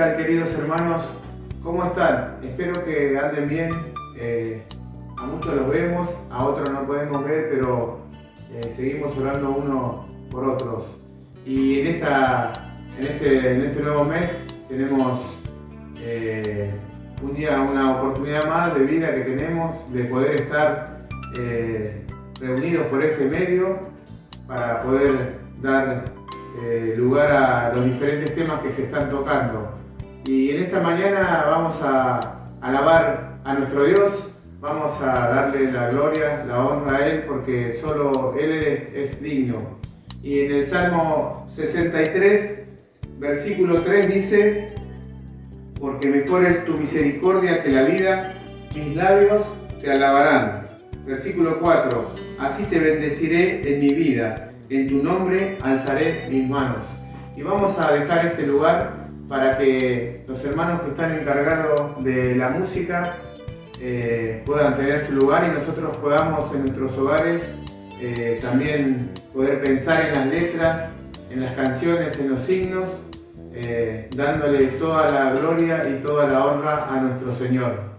tal, queridos hermanos? ¿Cómo están? Espero que anden bien. A muchos los vemos, a otros no podemos ver, pero seguimos orando uno por otros. Y en este nuevo mes tenemos un día, una oportunidad más de vida que tenemos de poder estar reunidos por este medio para poder dar lugar a los diferentes temas que se están tocando. Y en esta mañana vamos a alabar a nuestro Dios, vamos a darle la gloria, la honra a Él, porque solo Él es digno. Y en el Salmo 63, versículo 3 dice: porque mejor es tu misericordia que la vida, mis labios te alabarán. Versículo 4, así te bendeciré en mi vida, en tu nombre alzaré mis manos. Y vamos a dejar este lugar para que los hermanos que están encargados de la música puedan tener su lugar y nosotros podamos en nuestros hogares también poder pensar en las letras, en las canciones, en los signos, dándole toda la gloria y toda la honra a nuestro Señor.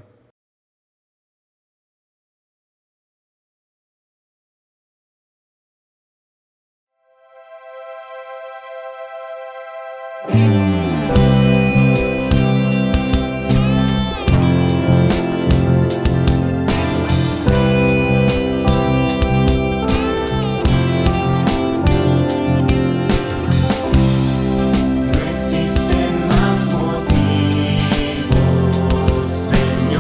No existen más motivos, Señor.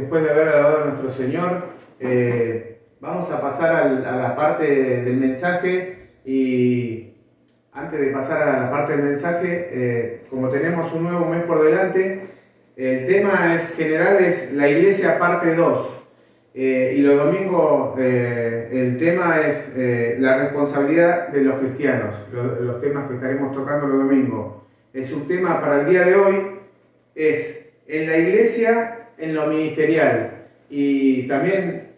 después de haber alabado a nuestro Señor, vamos a pasar a la parte del mensaje. Y antes de pasar a la parte del mensaje, como tenemos un nuevo mes por delante, el tema general es la iglesia parte 2. Y los domingos el tema es la responsabilidad de los cristianos, los temas que estaremos tocando los domingos. El subtema para el día de hoy es en la iglesia, en lo ministerial. Y también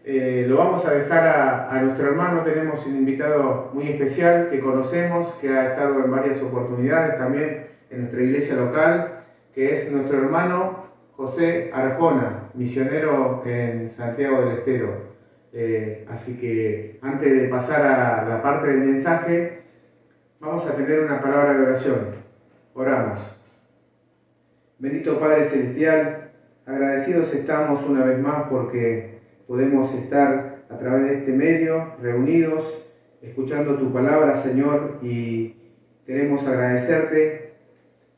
lo vamos a dejar a nuestro hermano. Tenemos un invitado muy especial que conocemos, que ha estado en varias oportunidades también en nuestra iglesia local, que es nuestro hermano José Arjona, misionero en Santiago del Estero. Así que antes de pasar a la parte del mensaje, vamos a tener una palabra de oración. Oramos. Bendito Padre Celestial, agradecidos estamos una vez más porque podemos estar a través de este medio reunidos, escuchando tu palabra, Señor, y queremos agradecerte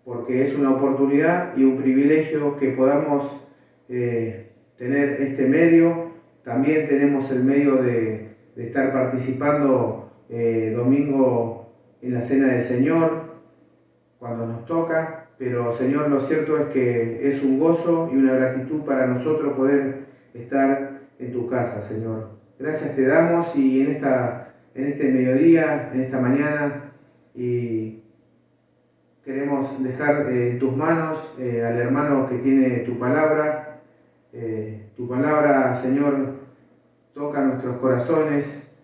porque es una oportunidad y un privilegio que podamos tener este medio. También tenemos el medio de estar participando domingo en la Cena del Señor, cuando nos toca. Pero, Señor, lo cierto es que es un gozo y una gratitud para nosotros poder estar en tu casa, Señor. Gracias te damos y en este mediodía, en esta mañana, y queremos dejar en tus manos al hermano que tiene tu palabra. Tu palabra, Señor, toca nuestros corazones.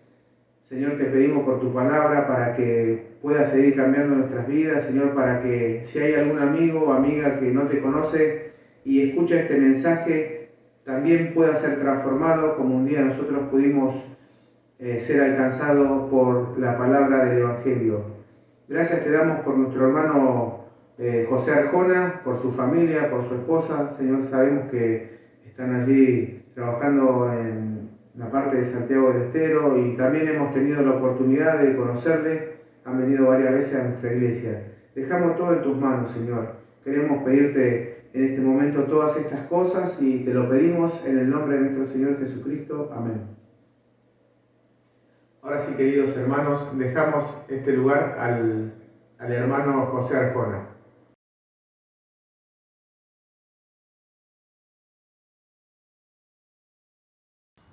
Señor, te pedimos por tu palabra para que pueda seguir cambiando nuestras vidas. Señor, para que si hay algún amigo o amiga que no te conoce y escucha este mensaje, también pueda ser transformado como un día nosotros pudimos ser alcanzados por la palabra del Evangelio. Gracias te damos por nuestro hermano José Arjona, por su familia, por su esposa. Señor, sabemos que están allí trabajando en la parte de Santiago del Estero y también hemos tenido la oportunidad de conocerle. Han venido varias veces a nuestra iglesia. Dejamos todo en tus manos, Señor. Queremos pedirte en este momento todas estas cosas y te lo pedimos en el nombre de nuestro Señor Jesucristo. Amén. Ahora sí, queridos hermanos, dejamos este lugar al hermano José Arjona.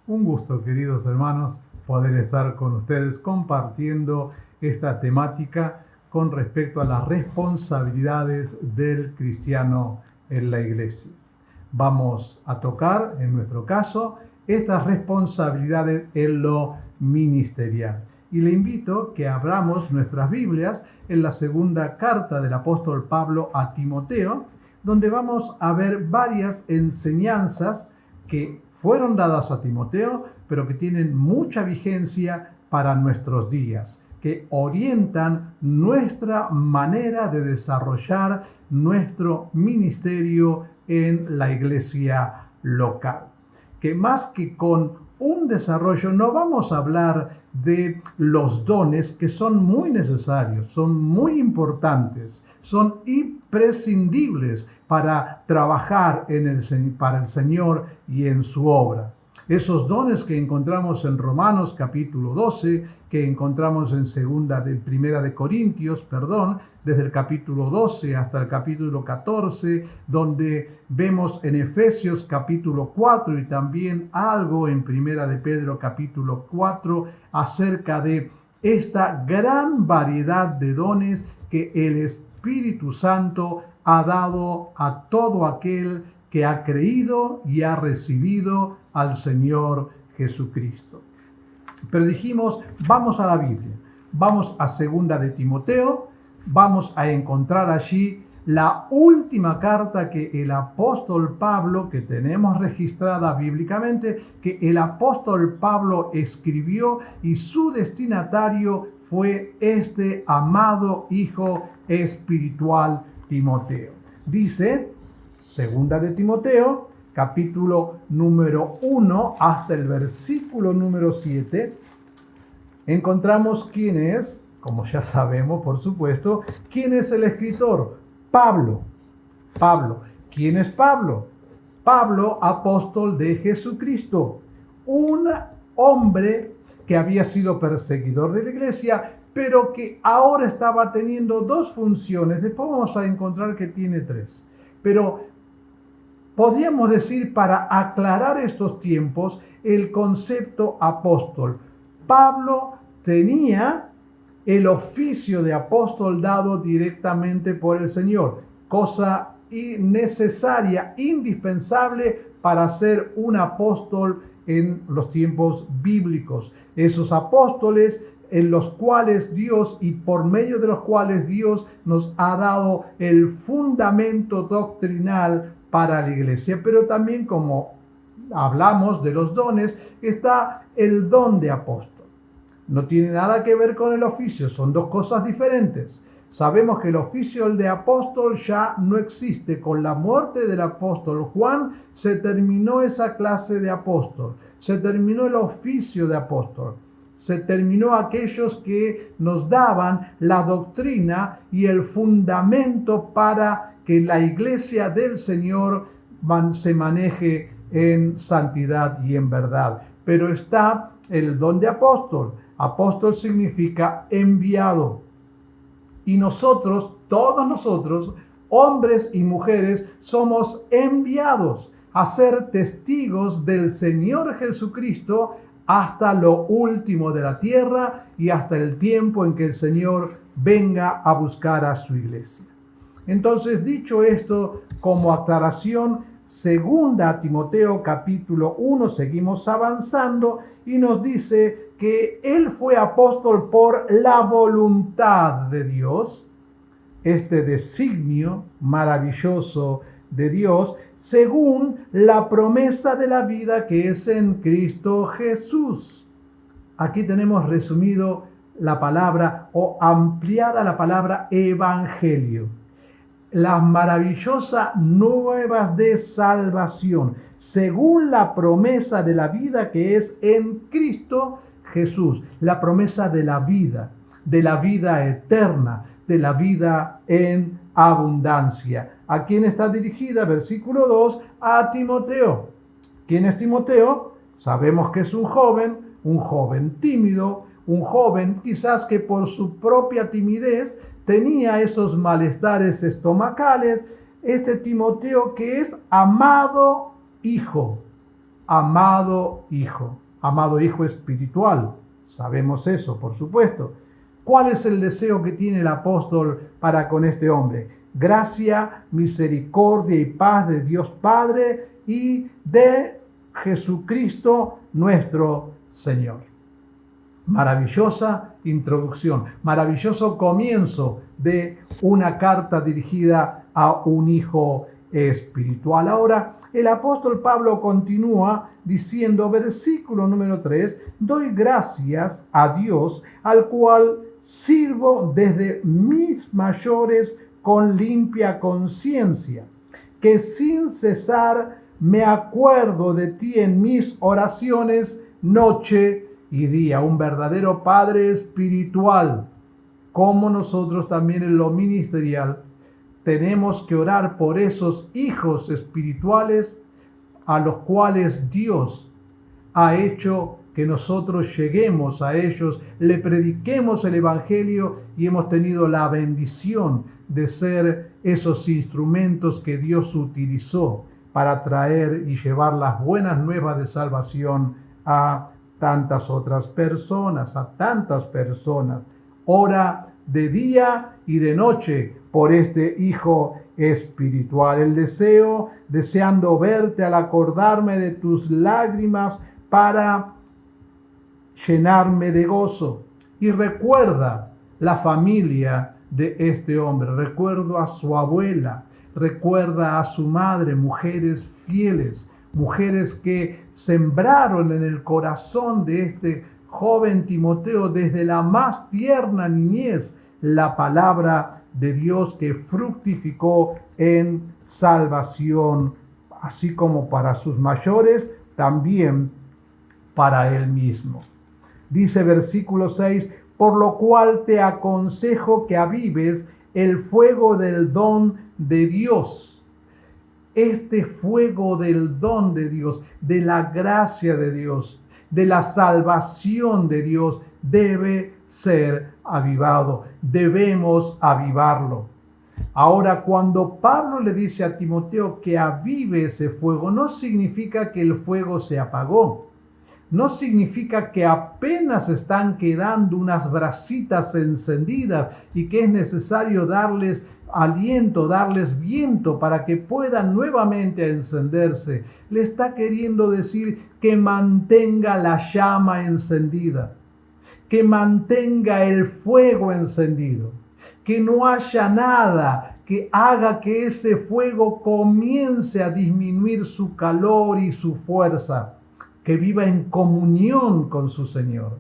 Un gusto, queridos hermanos, poder estar con ustedes compartiendo esta temática con respecto a las responsabilidades del cristiano en la iglesia. Vamos a tocar, en nuestro caso, estas responsabilidades en lo ministerial. Y le invito que abramos nuestras Biblias en la segunda carta del apóstol Pablo a Timoteo, donde vamos a ver varias enseñanzas que fueron dadas a Timoteo, pero que tienen mucha vigencia para nuestros días, que orientan nuestra manera de desarrollar nuestro ministerio en la iglesia local. Que más que con un desarrollo, no vamos a hablar de los dones que son muy necesarios, son muy importantes, son imprescindibles para trabajar para el Señor y en su obra. Esos dones que encontramos en Romanos capítulo 12, que encontramos en Primera de Corintios, desde el capítulo 12 hasta el capítulo 14, donde vemos en Efesios capítulo 4 y también algo en Primera de Pedro capítulo 4 acerca de esta gran variedad de dones que el Espíritu Santo ha dado a todo aquel que ha creído y ha recibido al Señor Jesucristo. Pero dijimos, vamos a la Biblia, vamos a 2 de Timoteo, vamos a encontrar allí la última carta que el apóstol Pablo, que tenemos registrada bíblicamente, que el apóstol Pablo escribió y su destinatario fue este amado hijo espiritual Timoteo. Dice, 2 de Timoteo, capítulo número 1 hasta el versículo número 7, encontramos quién es, como ya sabemos, por supuesto, quién es el escritor. Pablo. ¿Quién es Pablo? Pablo, apóstol de Jesucristo, un hombre que había sido perseguidor de la iglesia, pero que ahora estaba teniendo dos funciones. Después vamos a encontrar que tiene tres. Pero podríamos decir, para aclarar estos tiempos, el concepto apóstol. Pablo tenía el oficio de apóstol dado directamente por el Señor, cosa necesaria, indispensable para ser un apóstol en los tiempos bíblicos. Esos apóstoles en los cuales Dios y por medio de los cuales Dios nos ha dado el fundamento doctrinal para la iglesia. Pero también, como hablamos de los dones, está el don de apóstol. No tiene nada que ver con el oficio, son dos cosas diferentes. Sabemos que el oficio de apóstol ya no existe. Con la muerte del apóstol Juan se terminó esa clase de apóstol, se terminó el oficio de apóstol, se terminó aquellos que nos daban la doctrina y el fundamento para que la iglesia del Señor se maneje en santidad y en verdad. Pero está el don de apóstol. Apóstol significa enviado. Y nosotros, todos nosotros, hombres y mujeres, somos enviados a ser testigos del Señor Jesucristo hasta lo último de la tierra y hasta el tiempo en que el Señor venga a buscar a su iglesia. Entonces, dicho esto, como aclaración, segunda a Timoteo capítulo 1, seguimos avanzando y nos dice que él fue apóstol por la voluntad de Dios, este designio maravilloso de Dios, según la promesa de la vida que es en Cristo Jesús. Aquí tenemos resumido la palabra o ampliada la palabra evangelio. Las maravillosas nuevas de salvación, según la promesa de la vida que es en Cristo Jesús, la promesa de la vida eterna, de la vida en abundancia. ¿A quién está dirigida? Versículo 2, a Timoteo. ¿Quién es Timoteo? Sabemos que es un joven tímido, un joven quizás que por su propia timidez tenía esos malestares estomacales. Este Timoteo que es amado hijo espiritual. Sabemos eso, por supuesto. ¿Cuál es el deseo que tiene el apóstol para con este hombre? Gracia, misericordia y paz de Dios Padre y de Jesucristo nuestro Señor. Maravillosa introducción, maravilloso comienzo de una carta dirigida a un hijo espiritual. Ahora, el apóstol Pablo continúa diciendo, versículo número 3, doy gracias a Dios, al cual sirvo desde mis mayores con limpia conciencia, que sin cesar me acuerdo de ti en mis oraciones noche y día. Un verdadero padre espiritual, como nosotros también en lo ministerial, tenemos que orar por esos hijos espirituales a los cuales Dios ha hecho que nosotros lleguemos a ellos, le prediquemos el Evangelio y hemos tenido la bendición de ser esos instrumentos que Dios utilizó para traer y llevar las buenas nuevas de salvación a tantas otras personas, Ora de día y de noche por este hijo espiritual. El deseo, deseando verte al acordarme de tus lágrimas para llenarme de gozo. Y recuerda la familia de este hombre, recuerdo a su abuela, recuerda a su madre, mujeres fieles, mujeres que sembraron en el corazón de este joven Timoteo desde la más tierna niñez la palabra de Dios que fructificó en salvación, así como para sus mayores, también para él mismo. Dice versículo 6, por lo cual te aconsejo que avives el fuego del don de Dios. este fuego del don de Dios, de la gracia de Dios, de la salvación de Dios, debe ser avivado. Debemos avivarlo. Ahora, cuando Pablo le dice a Timoteo que avive ese fuego, no significa que el fuego se apagó. No significa que apenas están quedando unas brasitas encendidas y que es necesario darles aliento, darles viento para que puedan nuevamente encenderse. Le está queriendo decir que mantenga la llama encendida, que mantenga el fuego encendido, que no haya nada que haga que ese fuego comience a disminuir su calor y su fuerza, que viva en comunión con su Señor,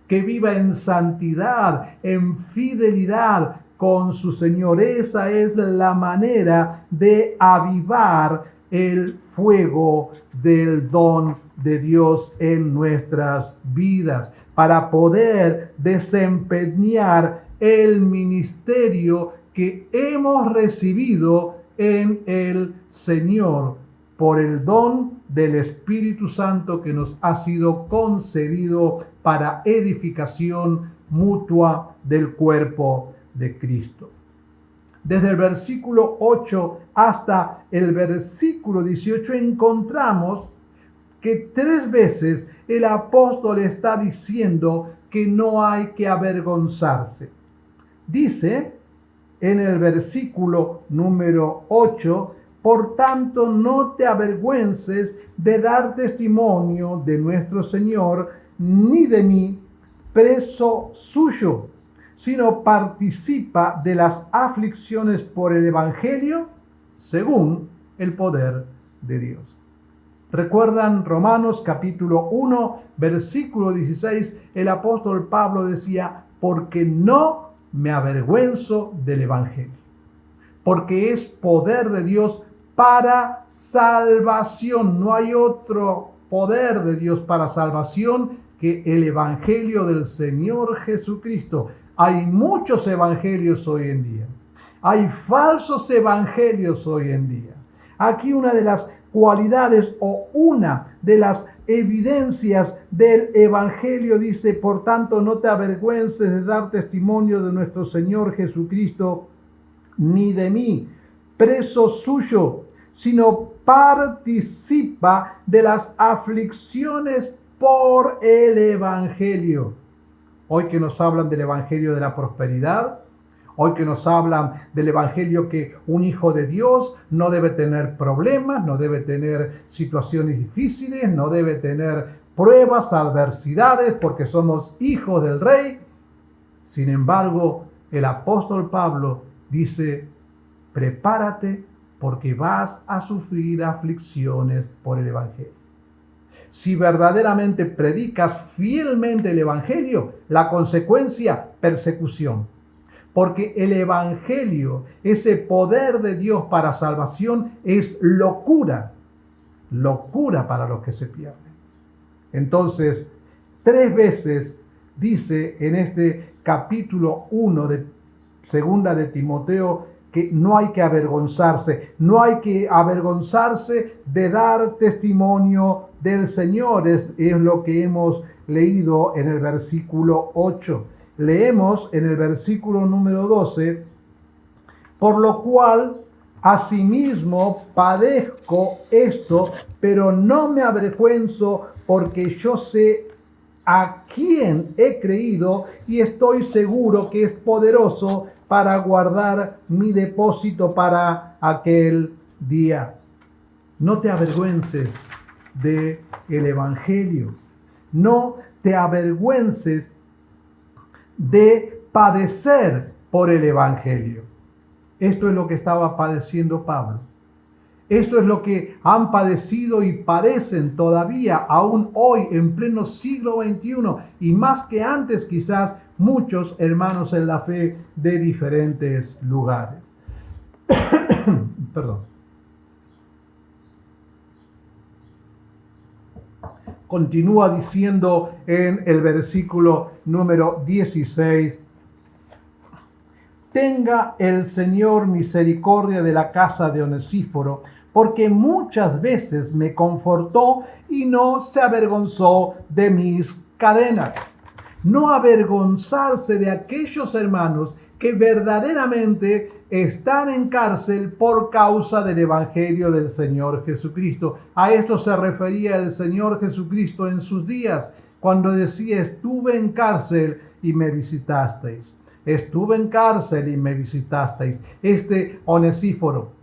que viva en santidad, en fidelidad con su Señor. Esa es la manera de avivar el fuego del don de Dios en nuestras vidas, para poder desempeñar el ministerio que hemos recibido en el Señor por el don del Espíritu Santo que nos ha sido concedido para edificación mutua del cuerpo de Cristo. Desde el versículo 8 hasta el versículo 18 encontramos que 3 veces el apóstol está diciendo que no hay que avergonzarse. Dice en el versículo número 8: por tanto, no te avergüences de dar testimonio de nuestro Señor, ni de mí, preso suyo, sino participa de las aflicciones por el Evangelio según el poder de Dios. ¿Recuerdan Romanos capítulo 1, versículo 16? El apóstol Pablo decía: porque no me avergüenzo del Evangelio, porque es poder de Dios para salvación. No hay otro poder de Dios para salvación que el Evangelio del Señor Jesucristo. Hay muchos evangelios hoy en día. Hay falsos evangelios hoy en día. Aquí una de las cualidades o una de las evidencias del Evangelio dice: por tanto, no te avergüences de dar testimonio de nuestro Señor Jesucristo, ni de mí, preso suyo, sino participa de las aflicciones por el Evangelio. Hoy que nos hablan del Evangelio de la prosperidad, hoy que nos hablan del Evangelio que un hijo de Dios no debe tener problemas, no debe tener situaciones difíciles, no debe tener pruebas, adversidades, porque somos hijos del Rey. Sin embargo, el apóstol Pablo dice: prepárate, porque vas a sufrir aflicciones por el Evangelio. Si verdaderamente predicas fielmente el Evangelio, la consecuencia, persecución. Porque el Evangelio, ese poder de Dios para salvación, es locura. Locura para los que se pierden. Entonces, 3 veces dice en este capítulo 1 de segunda de Timoteo que no hay que avergonzarse. No hay que avergonzarse de dar testimonio del Señor. Es lo que hemos leído en el versículo 8. Leemos en el versículo número 12: por lo cual asimismo padezco esto, pero no me avergüenzo, porque yo sé a quién he creído y estoy seguro que es poderoso para guardar mi depósito para aquel día. No te avergüences del Evangelio. No te avergüences de padecer por el Evangelio. Esto es lo que estaba padeciendo Pablo. Esto es lo que han padecido y padecen todavía, aún hoy, en pleno siglo XXI, y más que antes quizás, muchos hermanos en la fe de diferentes lugares. Perdón. Continúa diciendo en el versículo número 16: tenga el Señor misericordia de la casa de Onesíforo, porque muchas veces me confortó y no se avergonzó de mis cadenas. No avergonzarse de aquellos hermanos que verdaderamente están en cárcel por causa del Evangelio del Señor Jesucristo. A esto se refería el Señor Jesucristo en sus días, cuando decía: estuve en cárcel y me visitasteis. Estuve en cárcel y me visitasteis. Onesíforo,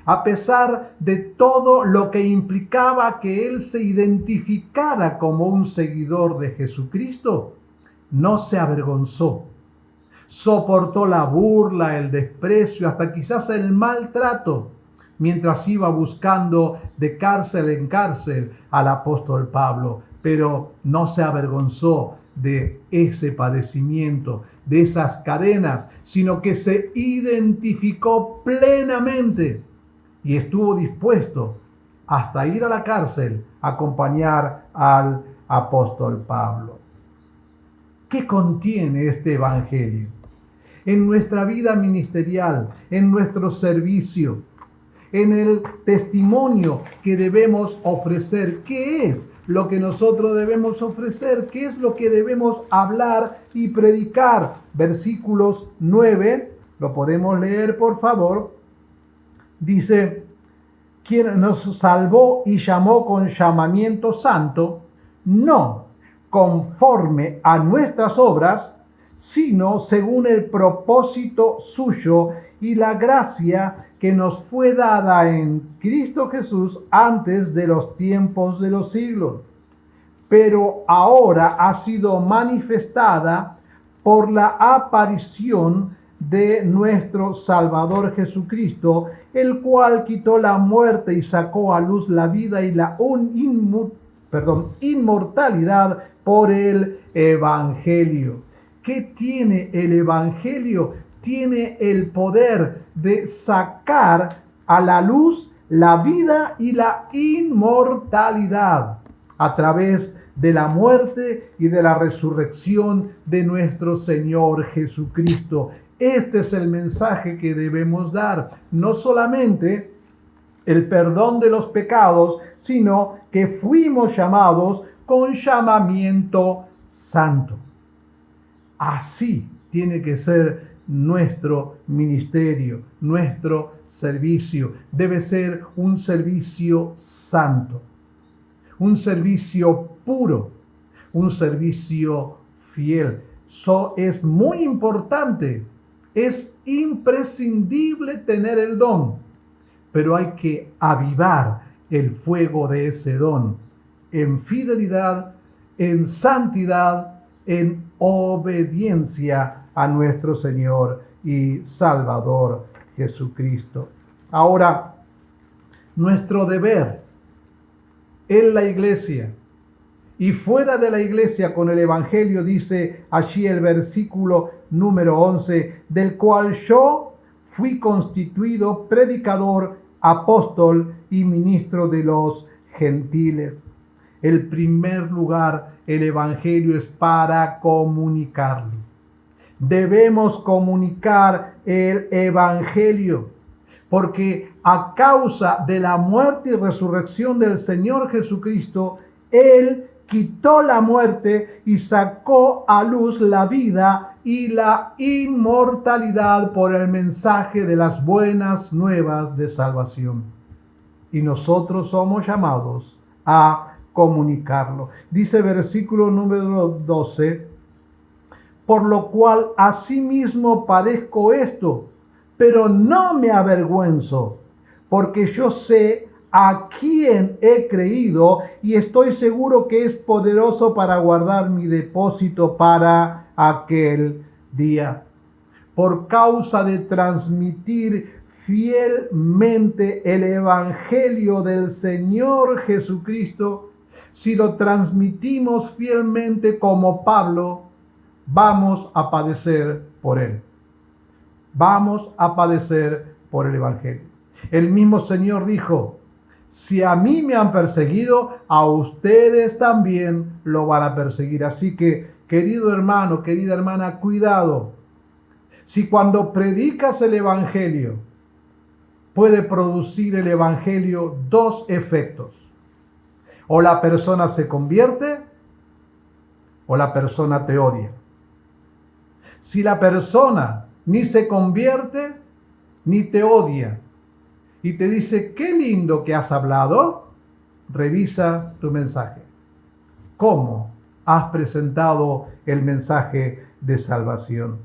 a pesar de todo lo que implicaba que él se identificara como un seguidor de Jesucristo, no se avergonzó. Soportó la burla, el desprecio, hasta quizás el maltrato, mientras iba buscando de cárcel en cárcel al apóstol Pablo. Pero no se avergonzó de ese padecimiento, de esas cadenas, sino que se identificó plenamente y estuvo dispuesto hasta ir a la cárcel a acompañar al apóstol Pablo. ¿Qué contiene este evangelio? En nuestra vida ministerial, en nuestro servicio, en el testimonio que debemos ofrecer. ¿Qué es lo que nosotros debemos ofrecer? ¿Qué es lo que debemos hablar y predicar? Versículos 9, lo podemos leer, por favor. Dice: quien nos salvó y llamó con llamamiento santo, no conforme a nuestras obras, sino según el propósito suyo y la gracia que nos fue dada en Cristo Jesús antes de los tiempos de los siglos, pero ahora ha sido manifestada por la aparición de nuestro Salvador Jesucristo, el cual quitó la muerte y sacó a luz la vida y la inmortalidad por el Evangelio. ¿Qué tiene el Evangelio? Tiene el poder de sacar a la luz la vida y la inmortalidad a través de la muerte y de la resurrección de nuestro Señor Jesucristo. Este es el mensaje que debemos dar. No solamente el perdón de los pecados, sino que fuimos llamados con llamamiento santo. Así tiene que ser nuestro ministerio, nuestro servicio. Debe ser un servicio santo, un servicio puro, un servicio fiel. Eso es muy importante. Es imprescindible tener el don, pero hay que avivar el fuego de ese don en fidelidad, en santidad, en obediencia a nuestro Señor y Salvador Jesucristo. Ahora, nuestro deber en la iglesia y fuera de la iglesia con el Evangelio, dice allí el versículo número 11, del cual yo fui constituido predicador, apóstol y ministro de los gentiles. El primer lugar, el Evangelio es para comunicarlo. Debemos comunicar el Evangelio, porque a causa de la muerte y resurrección del Señor Jesucristo, Él quitó la muerte y sacó a luz la vida y la inmortalidad por el mensaje de las buenas nuevas de salvación. Y nosotros somos llamados a comunicarlo. Dice versículo número 12, por lo cual asimismo padezco esto, pero no me avergüenzo, porque yo sé a quién he creído y estoy seguro que es poderoso para guardar mi depósito para aquel día. Por causa de transmitir fielmente el Evangelio del Señor Jesucristo, si lo transmitimos fielmente como Pablo, vamos a padecer por él. Vamos a padecer por el Evangelio. El mismo Señor dijo: si a mí me han perseguido, a ustedes también lo van a perseguir. Así que, querido hermano, querida hermana, cuidado. Si cuando predicas el Evangelio puede producir el Evangelio dos efectos. O la persona se convierte o la persona te odia. Si la persona ni se convierte ni te odia y te dice, qué lindo que has hablado, revisa tu mensaje. ¿Cómo has presentado el mensaje de salvación?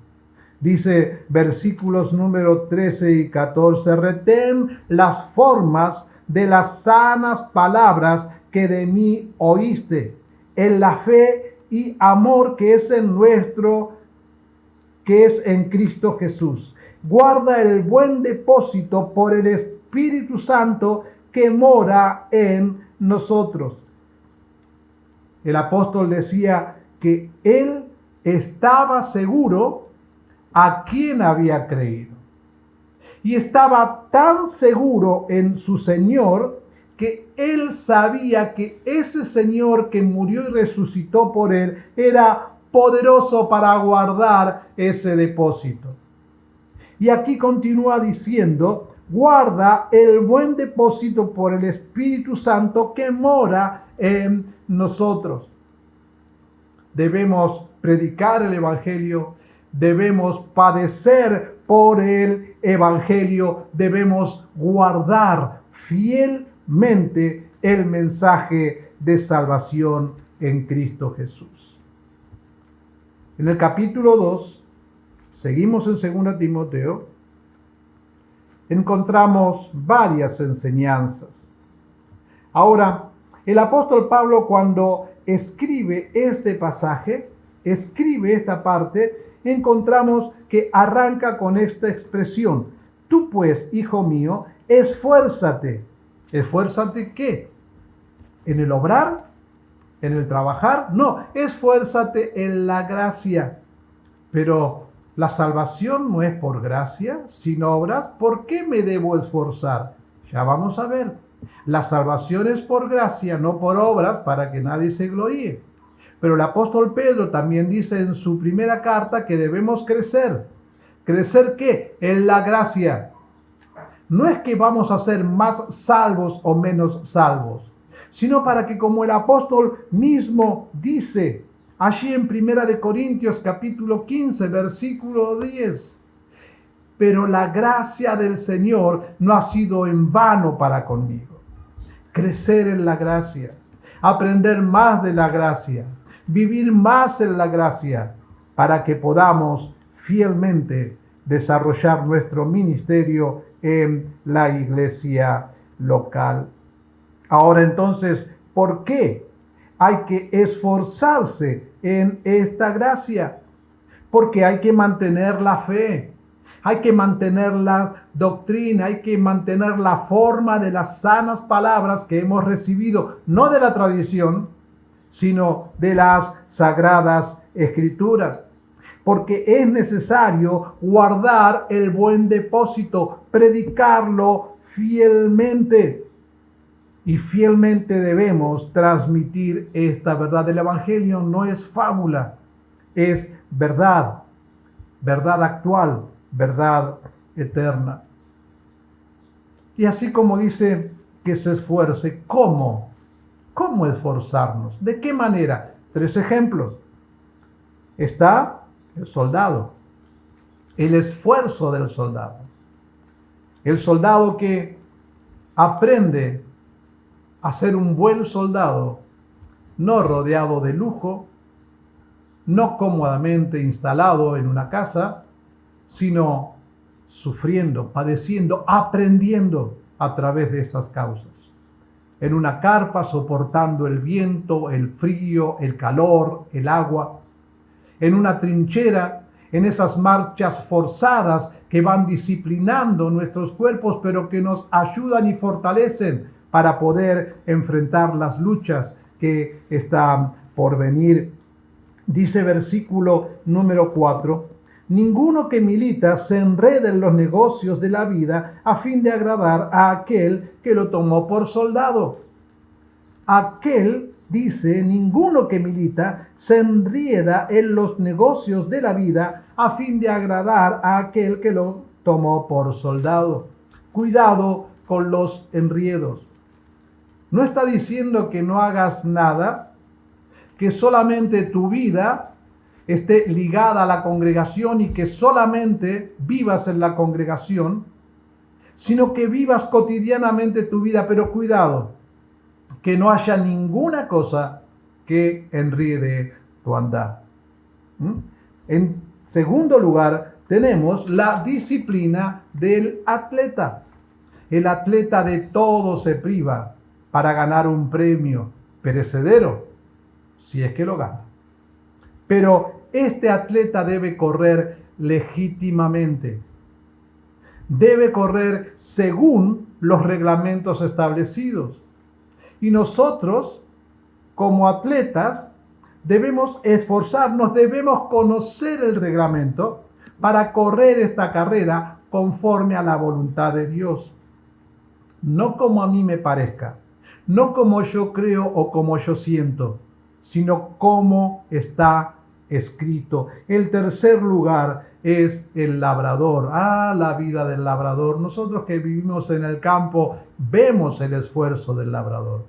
Dice versículos número 13 y 14, retén las formas de las sanas palabras que de mí oíste, en la fe y amor que es en Cristo Jesús. Guarda el buen depósito por el Espíritu Santo que mora en nosotros. El apóstol decía que él estaba seguro a quién había creído. Y estaba tan seguro en su Señor que él sabía que ese Señor que murió y resucitó por él era poderoso para guardar ese depósito. Y aquí continúa diciendo, guarda el buen depósito por el Espíritu Santo que mora en nosotros. Debemos predicar el Evangelio, debemos padecer por el Evangelio, debemos guardar fielmente el mensaje de salvación en Cristo Jesús. En el capítulo 2, seguimos en 2 Timoteo, encontramos varias enseñanzas. Ahora, el apóstol Pablo, cuando escribe este pasaje, escribe esta parte, encontramos que arranca con esta expresión: tú pues, hijo mío, esfuérzate. ¿Esfuérzate qué? ¿En el obrar? ¿En el trabajar? No, esfuérzate en la gracia. Pero la salvación no es por gracia, sin obras. ¿Por qué me debo esforzar? Ya vamos a ver. La salvación es por gracia, no por obras, para que nadie se gloríe. Pero el apóstol Pedro también dice en su primera carta que debemos crecer. ¿Crecer qué? En la gracia. No es que vamos a ser más salvos o menos salvos, sino para que, como el apóstol mismo dice allí en 1 Corintios capítulo 15, versículo 10, pero la gracia del Señor no ha sido en vano para conmigo. Crecer en la gracia, aprender más de la gracia, vivir más en la gracia, para que podamos fielmente desarrollar nuestro ministerio en la iglesia local. Ahora entonces, ¿por qué hay que esforzarse en esta gracia? Porque hay que mantener la fe, hay que mantener la doctrina, hay que mantener la forma de las sanas palabras que hemos recibido, no de la tradición, sino de las sagradas escrituras. Porque es necesario guardar el buen depósito, predicarlo fielmente. Y fielmente debemos transmitir esta verdad. El Evangelio no es fábula, es verdad, verdad actual, verdad eterna. Y así como dice que se esfuerce, ¿cómo? ¿Cómo esforzarnos? ¿De qué manera? 3 ejemplos. Está el soldado, el esfuerzo del soldado. El soldado que aprende a ser un buen soldado, no rodeado de lujo, no cómodamente instalado en una casa, sino sufriendo, padeciendo, aprendiendo a través de estas causas. En una carpa, soportando el viento, el frío, el calor, el agua. En una trinchera, en esas marchas forzadas que van disciplinando nuestros cuerpos, pero que nos ayudan y fortalecen para poder enfrentar las luchas que están por venir. Dice versículo número 4, ninguno que milita se enreda en los negocios de la vida a fin de agradar a aquel que lo tomó por soldado. Aquel, dice, ninguno que milita se enreda en los negocios de la vida a fin de agradar a aquel que lo tomó por soldado. cuidado con los enriedos. No está diciendo que no hagas nada, que solamente tu vida esté ligada a la congregación y que solamente vivas en la congregación, sino que vivas cotidianamente tu vida, pero cuidado, que no haya ninguna cosa que enriede tu andar. En segundo lugar, tenemos la disciplina del atleta. El atleta de todo se priva para ganar un premio perecedero, si es que lo gana. Pero este atleta debe correr legítimamente. Debe correr según los reglamentos establecidos. Y nosotros, como atletas, debemos esforzarnos, debemos conocer el reglamento para correr esta carrera conforme a la voluntad de Dios. No como a mí me parezca, no como yo creo o como yo siento, sino como está escrito. El tercer lugar es el labrador. La vida del labrador. Nosotros que vivimos en el campo vemos el esfuerzo del labrador.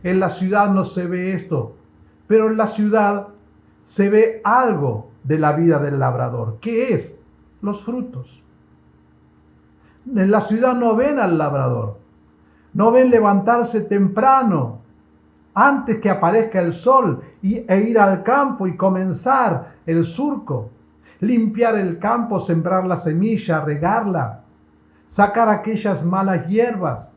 En la ciudad no se ve esto, pero en la ciudad se ve algo de la vida del labrador. ¿Qué es? Los frutos. En la ciudad no ven al labrador, no ven levantarse temprano, antes que aparezca el sol, e ir al campo y comenzar el surco, limpiar el campo, sembrar la semilla, regarla, sacar aquellas malas hierbas,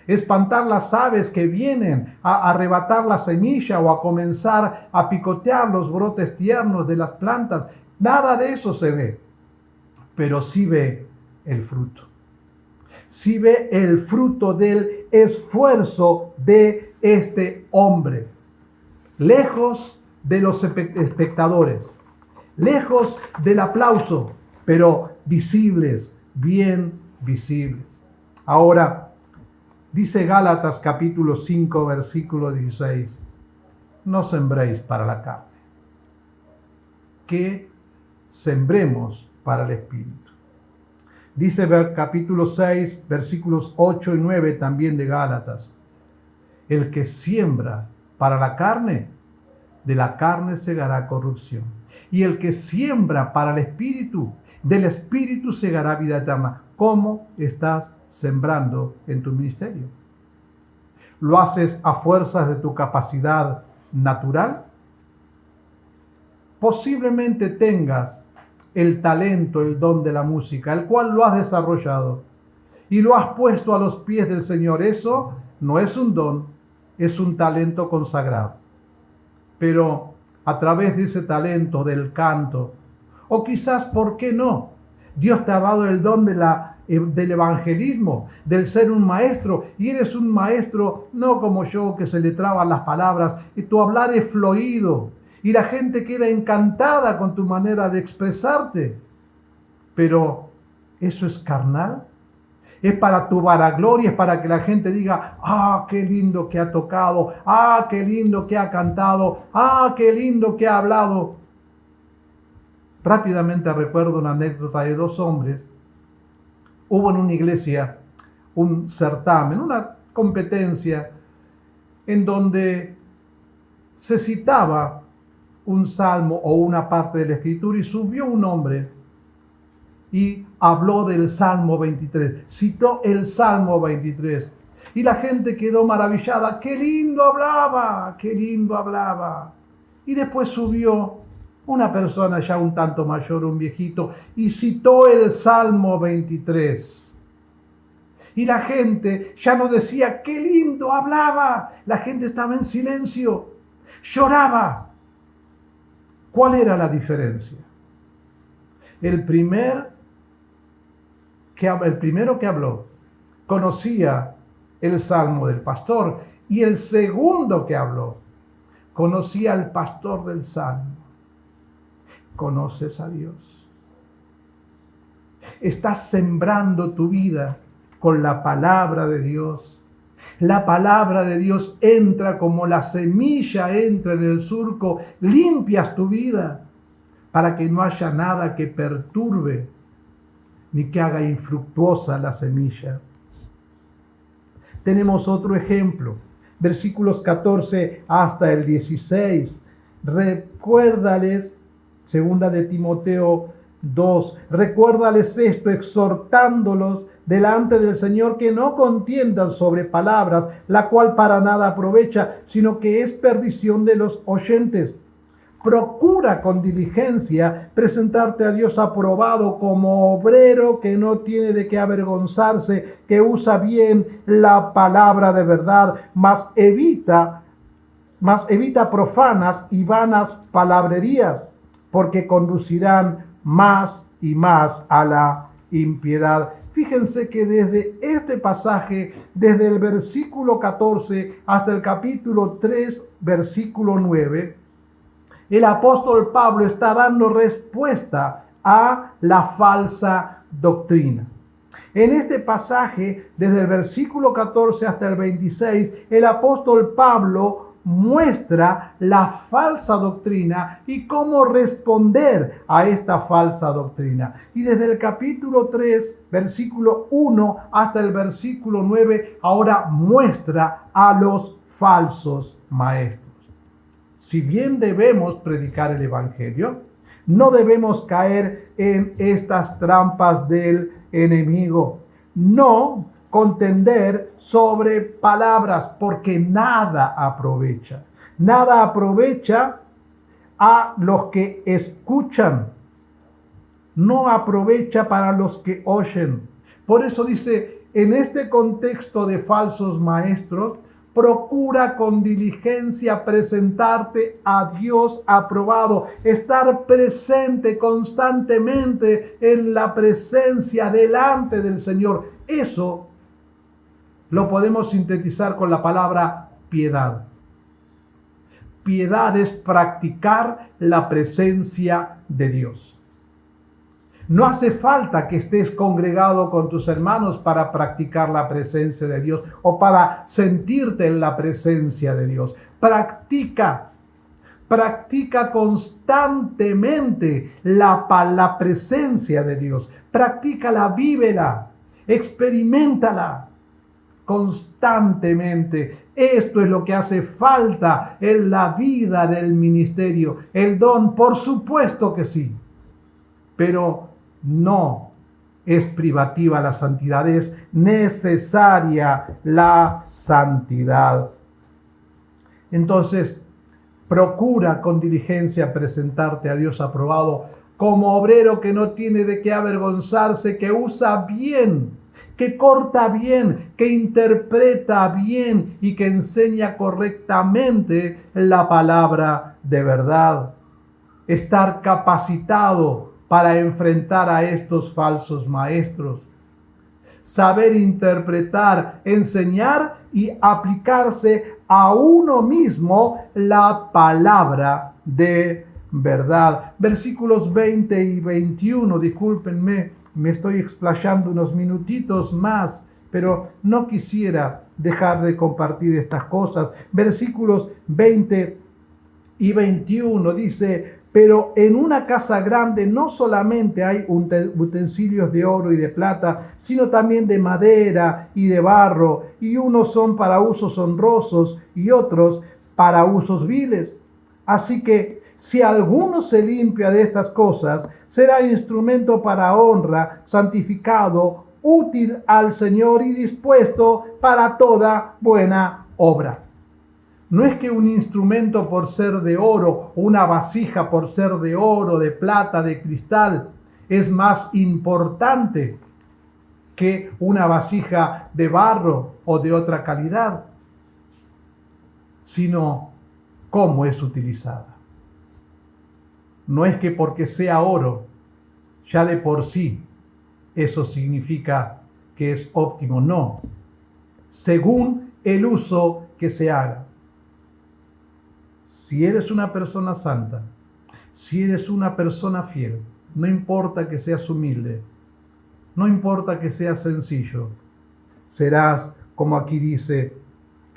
espantar las aves que vienen a arrebatar la semilla o a comenzar a picotear los brotes tiernos de las plantas. Nada de eso se ve, pero sí ve el fruto. Sí ve el fruto del esfuerzo de este hombre, lejos de los espectadores, lejos del aplauso, pero visibles, bien visibles. Ahora, dice Gálatas capítulo 5, versículo 16, no sembréis para la carne, que sembremos para el Espíritu. Dice capítulo 6, versículos 8 y 9 también de Gálatas, el que siembra para la carne, de la carne segará corrupción. Y el que siembra para el Espíritu, del Espíritu segará vida eterna. ¿Cómo estás sembrando en tu ministerio? ¿Lo haces a fuerzas de tu capacidad natural? Posiblemente tengas el talento, el don de la música, el cual lo has desarrollado y lo has puesto a los pies del Señor. Eso no es un don, es un talento consagrado. Pero a través de ese talento del canto, o quizás, ¿por qué no? Dios te ha dado el don del evangelismo, del ser un maestro, y eres un maestro no como yo, que se le traban las palabras, y tu hablar es fluido, y la gente queda encantada con tu manera de expresarte. Pero, ¿eso es carnal? Es para tu vanagloria, es para que la gente diga, qué lindo que ha tocado, qué lindo que ha cantado, qué lindo que ha hablado. Rápidamente recuerdo una anécdota de dos hombres. Hubo en una iglesia un certamen, una competencia, en donde se citaba un salmo o una parte de la Escritura, y subió un hombre y habló del Salmo 23, citó el Salmo 23, y la gente quedó maravillada. ¡Qué lindo hablaba! ¡Qué lindo hablaba! Y después subió una persona ya un tanto mayor, un viejito, y citó el Salmo 23. Y la gente ya no decía, ¡qué lindo hablaba! La gente estaba en silencio, lloraba. ¿Cuál era la diferencia? El primero que habló conocía el salmo del pastor, y el segundo que habló conocía al pastor del salmo. ¿Conoces a Dios? ¿Estás sembrando tu vida con la palabra de Dios? La palabra de Dios entra como la semilla entra en el surco. Limpias tu vida para que no haya nada que perturbe ni que haga infructuosa la semilla. tenemos otro ejemplo. Versículos 14 hasta el 16. Recuérdales, segunda de Timoteo 2, recuérdales esto, exhortándolos delante del Señor, que no contiendan sobre palabras, la cual para nada aprovecha, sino que es perdición de los oyentes. Procura con diligencia presentarte a Dios aprobado como obrero que no tiene de qué avergonzarse, que usa bien la palabra de verdad, mas evita profanas y vanas palabrerías, porque conducirán más y más a la impiedad. Fíjense que desde este pasaje, desde el versículo 14 hasta el capítulo 3, versículo 9, el apóstol Pablo está dando respuesta a la falsa doctrina. En este pasaje, desde el versículo 14 hasta el 26, el apóstol Pablo muestra la falsa doctrina y cómo responder a esta falsa doctrina. Y desde el capítulo 3, versículo 1 hasta el versículo 9, ahora muestra a los falsos maestros. Si bien debemos predicar el evangelio, no debemos caer en estas trampas del enemigo. No contender sobre palabras, porque nada aprovecha. Nada aprovecha a los que escuchan. No aprovecha para los que oyen. Por eso dice, en este contexto de falsos maestros, procura con diligencia presentarte a Dios aprobado, estar presente constantemente en la presencia delante del Señor. Eso lo podemos sintetizar con la palabra piedad. Piedad es practicar la presencia de Dios. No hace falta que estés congregado con tus hermanos para practicar la presencia de Dios o para sentirte en la presencia de Dios. Practica constantemente la presencia de Dios. Practícala, vívela, experiméntala constantemente. Esto es lo que hace falta en la vida del ministerio. El don, por supuesto que sí, pero no es privativa la santidad, es necesaria la santidad. Entonces, procura con diligencia presentarte a Dios aprobado como obrero que no tiene de qué avergonzarse, que usa bien, que corta bien, que interpreta bien y que enseña correctamente la palabra de verdad. Estar capacitado para enfrentar a estos falsos maestros. Saber interpretar, enseñar y aplicarse a uno mismo la palabra de verdad. Versículos 20 y 21, discúlpenme, me estoy explayando unos minutitos más, pero no quisiera dejar de compartir estas cosas. Versículos 20 y 21 dice: pero en una casa grande no solamente hay utensilios de oro y de plata, sino también de madera y de barro, y unos son para usos honrosos y otros para usos viles. Así que si alguno se limpia de estas cosas, será instrumento para honra, santificado, útil al Señor y dispuesto para toda buena obra. No es que un instrumento por ser de oro, o una vasija por ser de oro, de plata, de cristal, es más importante que una vasija de barro o de otra calidad, sino cómo es utilizada. No es que porque sea oro, ya de por sí, eso significa que es óptimo. No, según el uso que se haga. Si eres una persona santa, si eres una persona fiel, no importa que seas humilde, no importa que seas sencillo, serás, como aquí dice,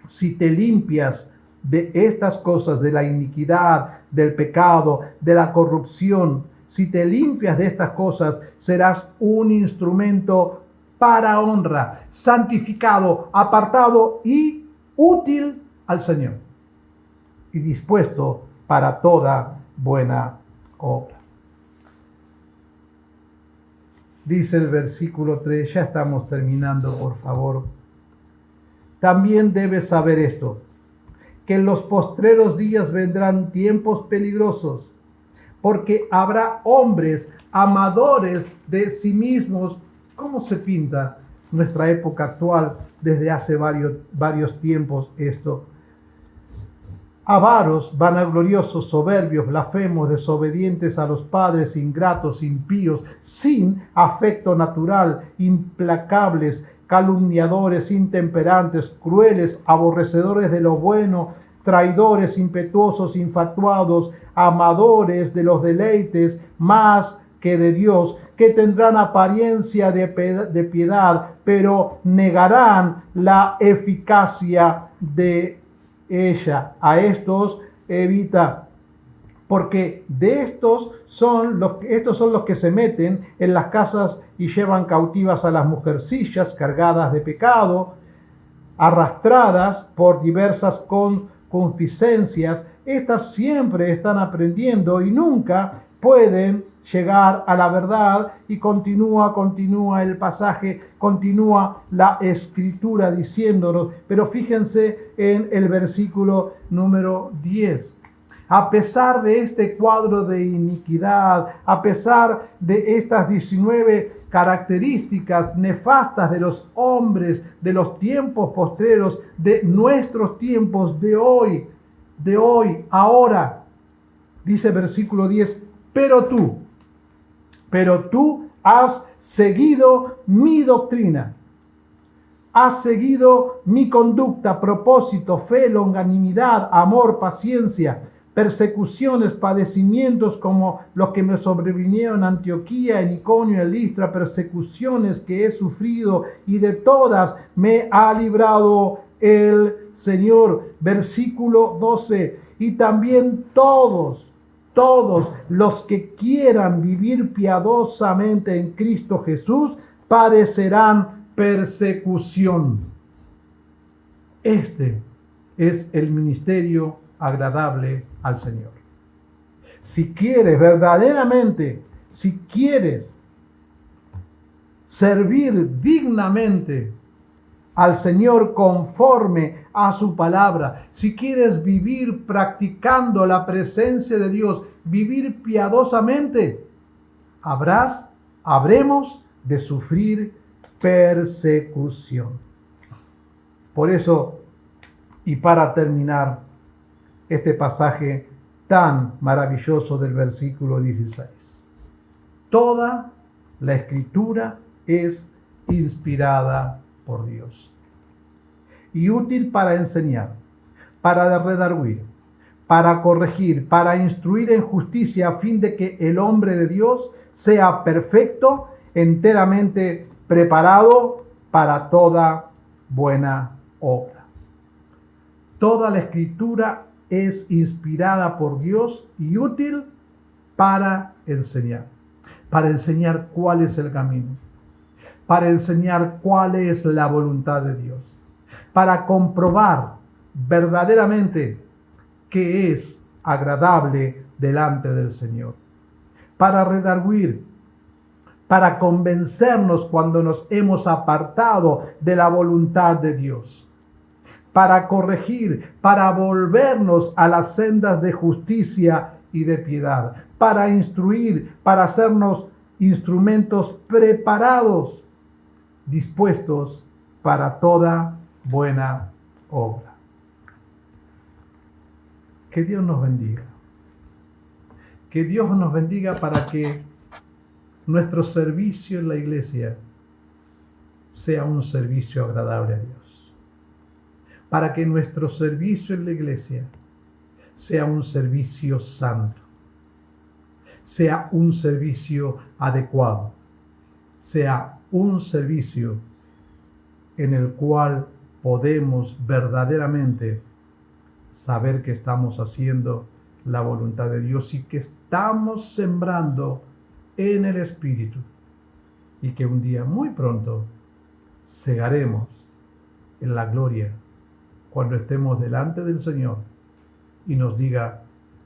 si te limpias de estas cosas, de la iniquidad, del pecado, de la corrupción, si te limpias de estas cosas, serás un instrumento para honra, santificado, apartado y útil al Señor, y dispuesto para toda buena obra. Dice el versículo 3, ya estamos terminando, por favor. También debes saber esto, que en los postreros días vendrán tiempos peligrosos, porque habrá hombres amadores de sí mismos. ¿Cómo se pinta nuestra época actual desde hace varios tiempos esto? Avaros, vanagloriosos, soberbios, blasfemos, desobedientes a los padres, ingratos, impíos, sin afecto natural, implacables, calumniadores, intemperantes, crueles, aborrecedores de lo bueno, traidores, impetuosos, infatuados, amadores de los deleites más que de Dios, que tendrán apariencia de piedad, pero negarán la eficacia de ella. A estos evita, porque de estos son los que se meten en las casas y llevan cautivas a las mujercillas cargadas de pecado, arrastradas por diversas concupiscencias. Estas siempre están aprendiendo y nunca pueden llegar a la verdad. Y continúa el pasaje, continúa la escritura diciéndonos, pero fíjense en el versículo número 10. A pesar de este cuadro de iniquidad, a pesar de estas 19 características nefastas de los hombres de los tiempos postreros, de nuestros tiempos, de hoy, ahora, dice versículo 10, pero tú has seguido mi doctrina, has seguido mi conducta, propósito, fe, longanimidad, amor, paciencia, persecuciones, padecimientos como los que me sobrevinieron en Antioquía, en Iconio, en Listra, persecuciones que he sufrido, y de todas me ha librado el Señor. Versículo 12, y también todos los que quieran vivir piadosamente en Cristo Jesús padecerán persecución. Este es el ministerio agradable al Señor. Si quieres verdaderamente, si quieres servir dignamente al Señor conforme a su palabra, si quieres vivir practicando la presencia de Dios, vivir piadosamente, habremos de sufrir persecución. Por eso, y para terminar este pasaje tan maravilloso del versículo 16, toda la Escritura es inspirada por Dios y útil para enseñar, para redarguir, para corregir, para instruir en justicia, a fin de que el hombre de Dios sea perfecto, enteramente preparado para toda buena obra. Toda la Escritura es inspirada por Dios y útil para enseñar cuál es el camino, para enseñar cuál es la voluntad de Dios, para comprobar verdaderamente que es agradable delante del Señor, para redarguir, para convencernos cuando nos hemos apartado de la voluntad de Dios, para corregir, para volvernos a las sendas de justicia y de piedad, para instruir, para hacernos instrumentos preparados, dispuestos para toda buena obra. Que Dios nos bendiga. Que Dios nos bendiga para que nuestro servicio en la iglesia sea un servicio agradable a Dios. Para que nuestro servicio en la iglesia sea un servicio santo, sea un servicio adecuado, sea un servicio en el cual podemos verdaderamente saber que estamos haciendo la voluntad de Dios y que estamos sembrando en el Espíritu, y que un día muy pronto cegaremos en la gloria cuando estemos delante del Señor y nos diga: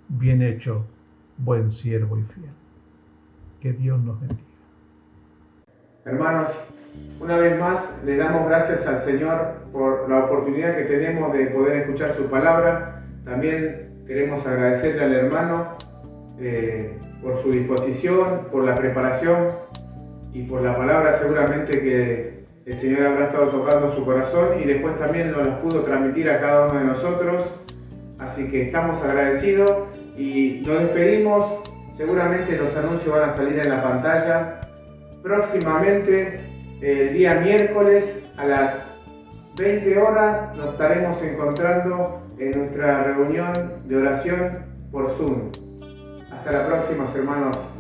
bien hecho, buen siervo y fiel. Que Dios nos bendiga. Hermanos, una vez más le damos gracias al Señor por la oportunidad que tenemos de poder escuchar su palabra. También queremos agradecerle al hermano por su disposición, por la preparación y por la palabra seguramente que el Señor habrá estado tocando su corazón y después también nos las pudo transmitir a cada uno de nosotros. Así que estamos agradecidos y nos despedimos. Seguramente los anuncios van a salir en la pantalla. Próximamente, el día miércoles a las 20 horas, nos estaremos encontrando en nuestra reunión de oración por Zoom. Hasta la próxima, hermanos.